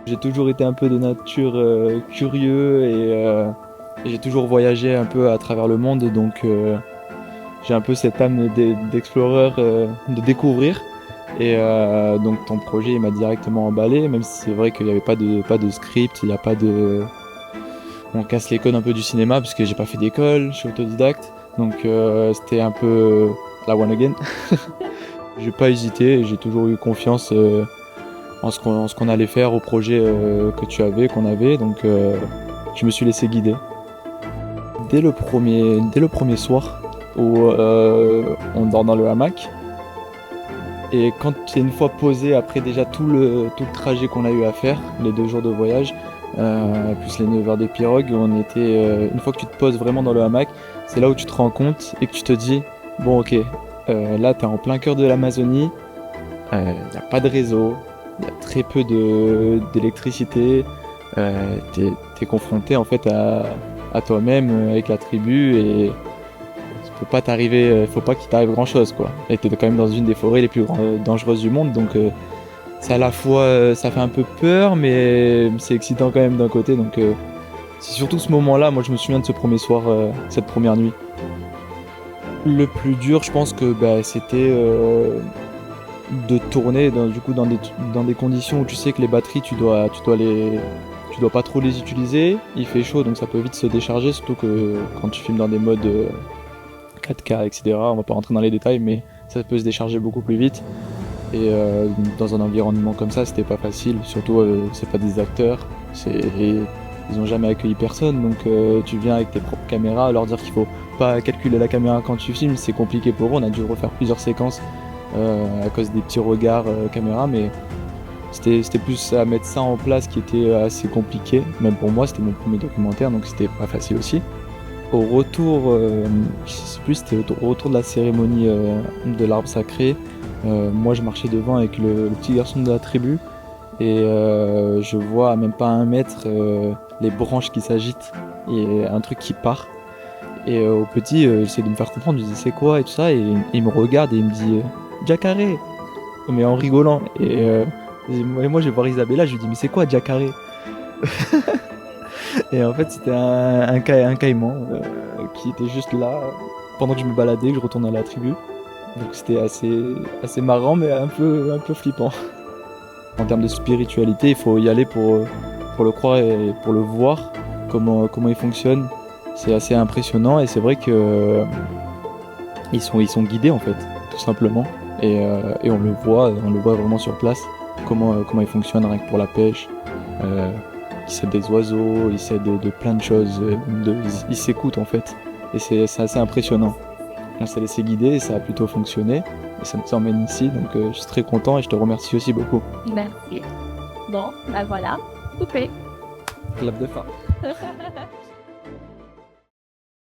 J'ai toujours été un peu de nature curieux et j'ai toujours voyagé un peu à travers le monde, donc j'ai un peu cette âme d'explorer, de découvrir. Et donc ton projet il m'a directement emballé, même si c'est vrai qu'il n'y avait pas de script, il n'y a pas de... On casse les codes un peu du cinéma parce que j'ai pas fait d'école, je suis autodidacte. Donc c'était un peu la one again. J'ai pas hésité, j'ai toujours eu confiance en ce qu'on allait faire, au projet qu'on avait. Donc je me suis laissé guider. Dès le premier soir où on dort dans le hamac, et quand tu es une fois posé après déjà tout le trajet qu'on a eu à faire, les 2 jours de voyage, plus les 9 heures de pirogue, une fois que tu te poses vraiment dans le hamac, c'est là où tu te rends compte et que tu te dis, bon ok, là tu es en plein cœur de l'Amazonie, il n'y a pas de réseau, il y a très peu d'électricité, t'es confronté en fait à toi-même avec la tribu et peut pas t'arriver, faut pas qu'il t'arrive grand chose quoi. Et t'es quand même dans une des forêts les plus dangereuses du monde, donc c'est à la fois, ça fait un peu peur, mais c'est excitant quand même d'un côté. Donc c'est surtout ce moment-là, moi je me souviens de ce premier soir, cette première nuit. Le plus dur, je pense que c'était de tourner du coup dans des conditions où tu sais que les batteries tu dois pas trop les utiliser. Il fait chaud donc ça peut vite se décharger, surtout que quand tu filmes dans des modes 4K, etc. On va pas rentrer dans les détails, mais ça peut se décharger beaucoup plus vite. Et dans un environnement comme ça, c'était pas facile. Surtout, c'est pas des acteurs, ils ont jamais accueilli personne, donc tu viens avec tes propres caméras. Leur dire qu'il faut pas calculer la caméra quand tu filmes, c'est compliqué pour eux. On a dû refaire plusieurs séquences à cause des petits regards caméra, mais c'était plus à mettre ça en place qui était assez compliqué. Même pour moi, c'était mon premier documentaire, donc c'était pas facile aussi. Au retour, je sais plus, c'était au retour de la cérémonie de l'arbre sacré. Moi, je marchais devant avec le petit garçon de la tribu et je vois à même pas 1 mètre les branches qui s'agitent et un truc qui part. Et au petit, j'essaie de me faire comprendre, je dis c'est quoi et tout ça, et il me regarde et il me dit Jacaré, mais en rigolant. Et moi, je vais voir Isabella, je lui dis mais c'est quoi Jacaré? Et en fait, c'était un caïman qui était juste là pendant que je me baladais, que je retournais à la tribu. Donc c'était assez marrant, mais un peu flippant. En termes de spiritualité, il faut y aller pour le croire et pour le voir, comment il fonctionne. C'est assez impressionnant et c'est vrai que ils sont guidés en fait, tout simplement. Et on le voit vraiment sur place, comment ils fonctionnent rien que pour la pêche. Ils s'aident des oiseaux, ils s'aident de plein de choses, ils s'écoutent en fait. Et c'est assez impressionnant. On s'est laissé guider et ça a plutôt fonctionné. Et ça nous emmène ici, donc je suis très content et je te remercie aussi beaucoup. Merci. Bon, bah voilà, coupé. Clap de fin.